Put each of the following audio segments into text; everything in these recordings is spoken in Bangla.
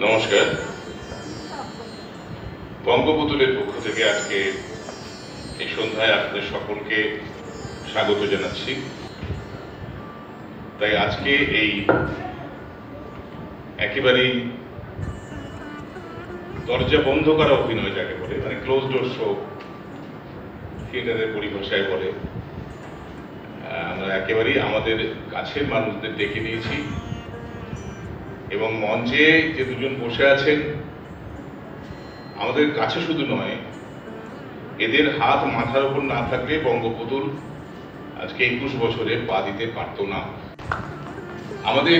নমস্কার। বঙ্গপুতুলের পক্ষ থেকে আজকে এই সন্ধ্যায় আপনাদের সকলকে স্বাগত জানাচ্ছি। তাই আজকে এই একেবারেই দরজা বন্ধ করা অভিনয় যাকে বলে, মানে ক্লোজ ডোর শো থিয়েটারের পরিভাষায় বলে, আমরা একেবারেই আমাদের কাছের মানুষদের ডেকে নিয়েছি এবং মঞ্চে যে দুজন বসে আছেন আমাদের কাছে শুধু নয়, এদের হাত মাথার উপর না থাকলে বঙ্গপুতুল আজকে 21 বছরে পা দিতে পারত না। আমাদের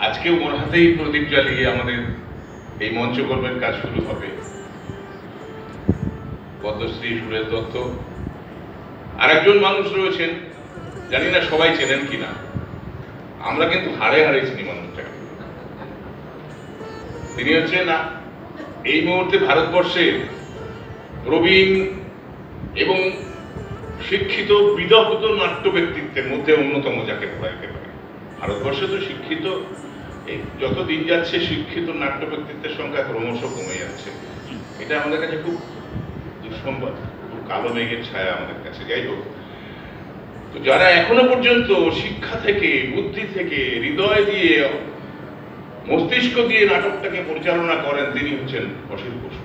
আজকে ওর হাতেই প্রদীপ জ্বালিয়ে আমাদের এই মঞ্চকর্মের কাজ শুরু হবে। পদ্মশ্রী সুরেশ দত্ত আর একজন মানুষ রয়েছেন, জানি না সবাই চেনেন কিনা, আমরা কিন্তু হাড়ে হাড়ে চিনি মানুষটাকে। তিনি হচ্ছেন এই মুহূর্তে ভারতবর্ষের প্রবীণ এবং শিক্ষিত বিদগ্ধ নাট্য ব্যক্তিত্বের মধ্যে অন্যতম যাকে বলা। ভারতবর্ষে তো শিক্ষিত, যত দিন যাচ্ছে শিক্ষিত নাট্য ব্যক্তিত্বের সংখ্যা ক্রমশ কমে যাচ্ছে। এটা আমাদের কাছে খুব দুঃসংবাদ, খুব কালো মেঘের ছায়া আমাদের কাছে। যাই হোক, তো যারা এখনো পর্যন্ত শিক্ষা থেকে, বুদ্ধি থেকে, হৃদয় দিয়ে, মস্তিষ্ক দিয়ে নাটকটাকে পরিচালনা করেন তিনি হচ্ছেন অসিত বসু।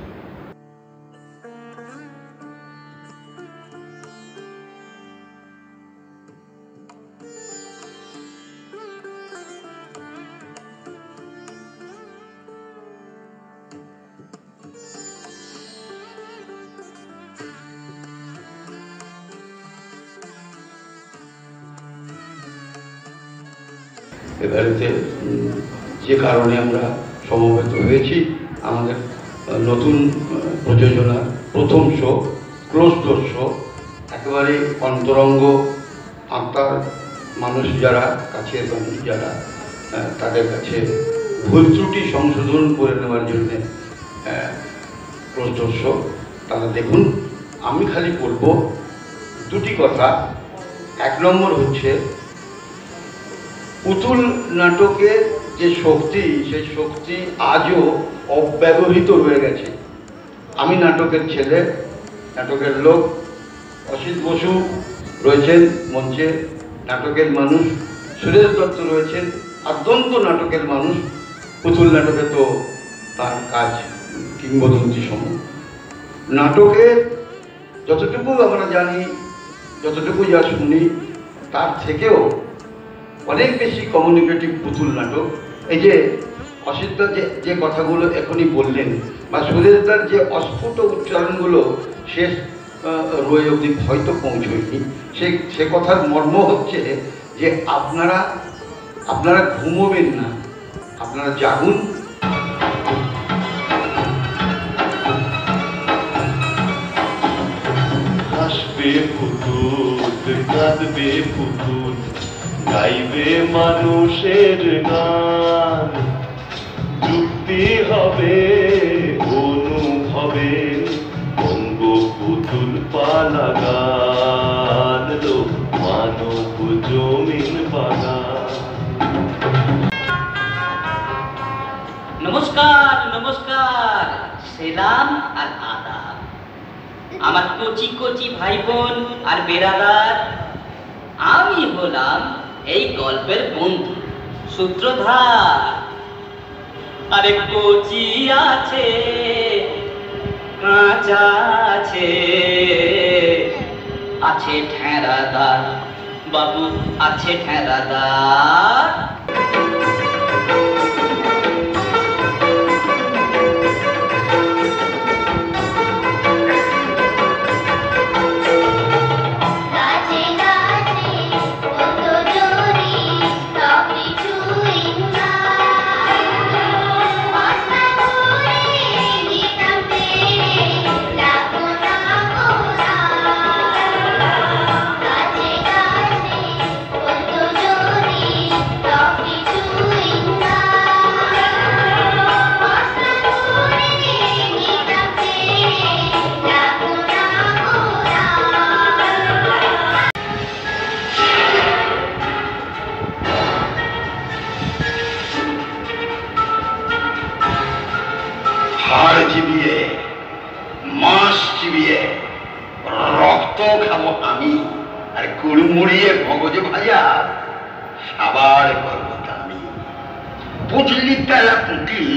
এবারেতে যে কারণে আমরা সমবেত হয়েছি, আমাদের নতুন প্রযোজনার প্রথম শো, ক্লোজ ডোর শো, একেবারে অন্তরঙ্গ আত্মার মানুষ যারা, কাছের মানুষ যারা, তাদের কাছে ভুল ত্রুটি সংশোধন করে নেওয়ার জন্যে ক্লোজ ডোর শো তারা দেখুন। আমি খালি বলবো দুটি কথা। এক নম্বর হচ্ছে, পুতুল নাটকের যে শক্তি, সেই শক্তি আজও অব্যবহৃত রয়ে গেছে। আমি নাটকের ছেলে, নাটকের লোক, অসিত বসু রয়েছেন মঞ্চে, নাটকের মানুষ, সুরেশ দত্ত রয়েছেন আদ্যন্ত নাটকের মানুষ। পুতুল নাটকে তো তার কাজ কিংবদন্তি সম। নাটকের যতটুকু আমরা জানি, যতটুকু যা শুনি, তার থেকেও অনেক বেশি কমিউনিকেটিভ পুতুল নাটক। এই যে অসিতদার যে কথাগুলো এখনই বললেন, বা সুরেশদার যে অস্ফুট উচ্চারণগুলো শেষ রয়ে অবধি হয়তো পৌঁছয়নি, সে কথার মর্ম হচ্ছে যে আপনারা ঘুমোবেন না, আপনারা জাগুন। হাসবে পুতুল, কাঁদবে পুতুল, গাইবে মানুষের গান, যুক্তি হবে অনুভবে, বঙ্গপুতুল পালা গান, মানব জমিন বাগান। নমস্কার নমস্কার, সেলাম আর আদাব আমার কচি কচি ভাই বোন আর বেরাদার। আমি হলাম এই গল্পের বন্ধু, সূত্রধার। আরে কচি আছে, কাঁচা আছে, আছে ঠেরাদার বাবু, আছে ঠেরাদার। কিছু হাড় চিবিয়ে, মাছ চিবিয়ে রক্ত খাবো আমি, আর কুড়মুড়িয়ে মগজ ভাজা সাবার করবো আমি। পুঁটলি পেলা পুঁটলি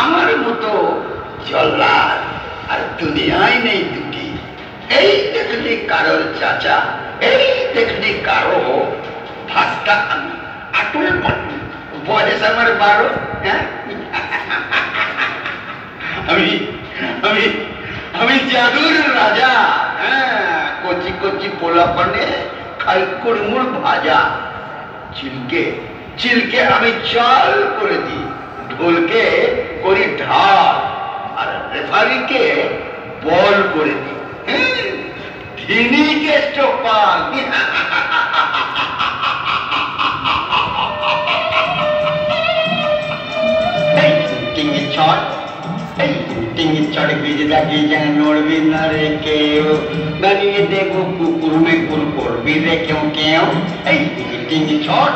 আমার মতো জল্লাদ আর দুনিয়ায় নেই দুটি। এই দেখলি কারোর চাচা, এই দেখলি কারো ভাস্তা আমি, আটুল পাটুল, বয়স আমার 12। হ্যাঁ, আমি আমি আমি জাদুর রাজা। হ্যাঁ, কচি কচি পোলা পানে খাই কুড়মুড় ভাজা। চিলকে চিলকে আমি চাল করে দিই, ঢোলকে করি ঢাল, আর রেফারিকে বল করে দিই। ধিনিকে চোপাল। টিঙ্গি ছট, এই টিঙ্গি ছট ভিজে যেন নড়বি না রে কেউ, বানিয়ে দেবো কুকুর মেকুর করবি রে কেউ কেউ। এই টিঙ্গি ছট,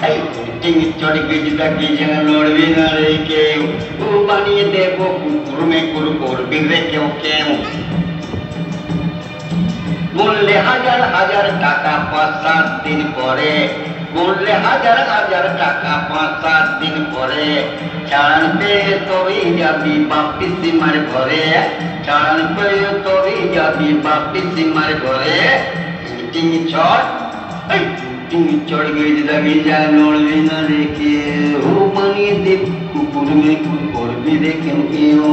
এই টিঙ্গি ছট ভিজে যেন নড়বি না রে কেউ, ও বানিয়ে দেবো কুকুর মেকুর করবি রে কেউ কেউ। বললে হাজার হাজার টাকা 5-7 দিন পরে, বললে হাজার হাজার টাকা 5-7 দিন পরে, চালান পেয়ে তবেই যাবি বাপ পিসিমার ঘরে, চালান পেয়ে তবেই যাবি বাপ পিসিমার ঘরে। টিঙ্গি ছট, এই টিঙ্গি ছট ভিজে নড়বি না রে কেউ, বানিয়ে দেব কুকুর মেকুর করবি রে কেউ কেউ,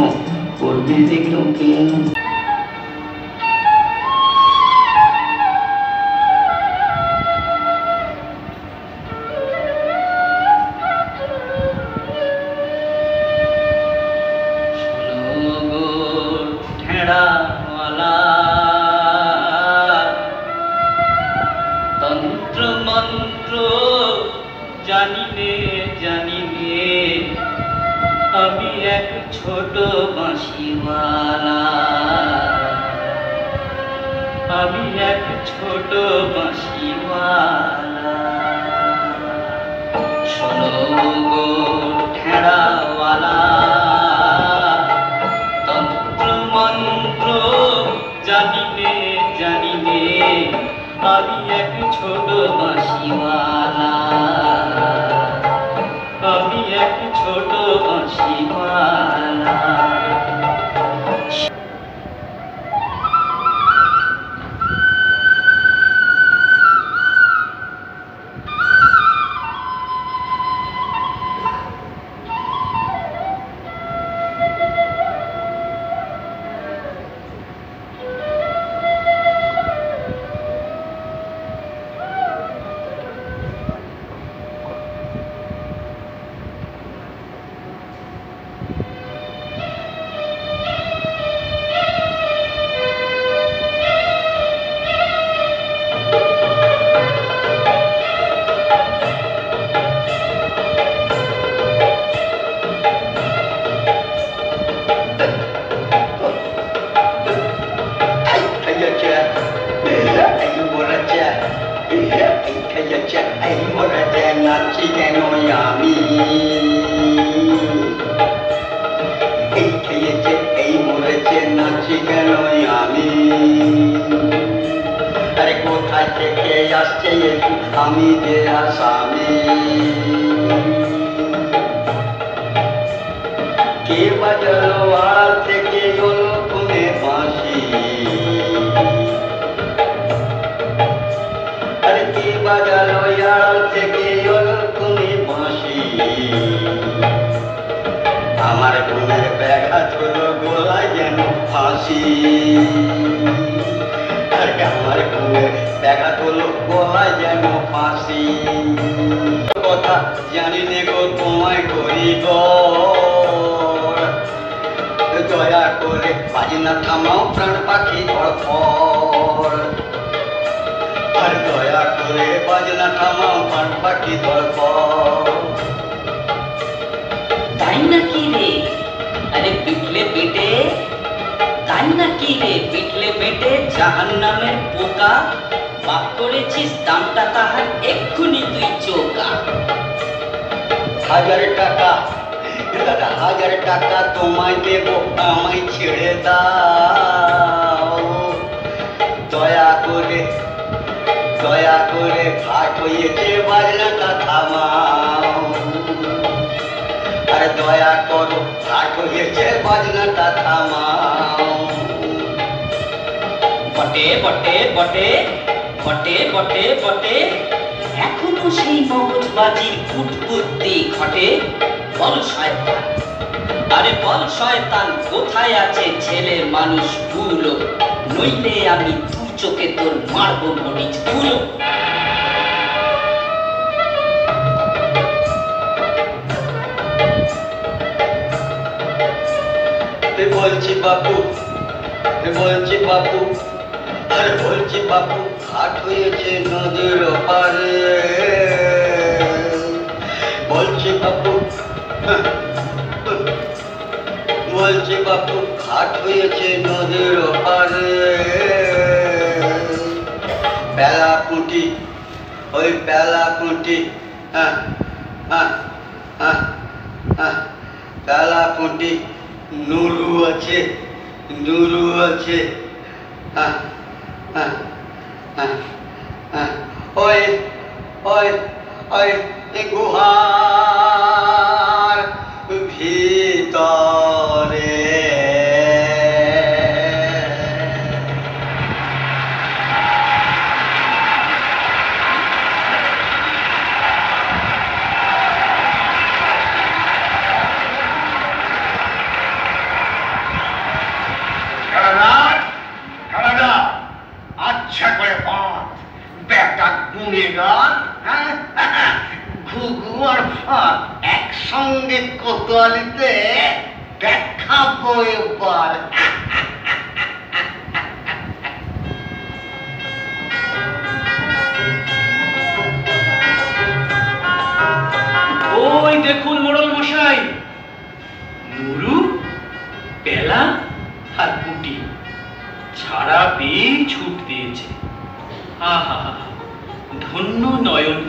করবি রে কেউ কেউ। তন্ত্র মন্ত্র জানিনে জানিনে আমি এক ছোট বাঁশিওয়ালা, আমি এক ছোট বাঁশিওয়ালা। শোনো গো ঠেড়াওয়ালা, তন্ত্র মন্ত্র জানিনে জানিনে আমি এক ছোট বাঁশিওয়ালা, আমি এক ছোট বাঁশিওয়ালা। নাচি কেন আমি, এই খেয়েছে এই মরেছে নাচি কেন আমি, আরে কোথায় থেকে আসছে আমি যে আসামি, কে বাজালো আড়াল থেকে হলো তুমি বাঁশি, আরে কে বাজালো আড়াল থেকে হলো তুমি বাঁশি, আমার ঘুমের ব্যাঘাত হলো গলায় যেন ফাঁসি, আরে আমার ঘুমের ব্যাঘাত হলো গলায় যেন ফাঁসি। কথা জানি নে গো তোমায় করিব, দয়া করে বাজনা থামাও প্রাণ পাখি ধড়ফড়, আর দয়া করে বাজনা থামাও প্রাণ পাখি ধড়ফড়। তাই নাকি রে, আরে পিটলে পেটে, তাই নাকি রে পিটলে পেটে জাহান্নামের পোকা, পাপ করেছিস দামটা তাহার এক্ষুনি তুই চোকা। 1000 টাকা দাদা, 1000 ভাগের টাকা তোমায় দেব, আমায় ছেড়ে দাও। দয়া করে ঘাট হয়েছে বাজনাটা থামাও। আরে দয়া করো, ঘাট হয়েছে বাজনাটা থামাও। বটে বটে বটে বটে বটে বটে, এখনো সেই মগজবাজির কুটবুদ্ধি ঘটে। বল শয়তান, আরে বল শয়তান, কোথায় আছে ছেলে মানুষ গুলো? নইলে আমি দু চোখে তোর মারবো মরিচ গুলো। বলছি বাপু, বলছি বাপু, আরে বলছি বাপু, ঘাট হয়েছে নদীর পারে। বলছি বাপু, বলছি বাপু, ঘাট হয়েছে নদীর পারে। বেলা কুটি, ওই বেলা কুটি, বেলা কুটি, নুরু আছে, নুরু আছে। ওই ওই ওই গুহার ভিতরে। আচ্ছা করে পাঁচ বেটা গুণেগার, ঘুঘু আর ফাঁক একসঙ্গে কোতোয়ালিতে দেখাবো এবার। ওই দেখুন মোড়ল মশাই, নুরু, বেলা আর পুটি ছাড়া পেয়ে ছুট দিয়েছে। আহা, ধন্য নয়ন।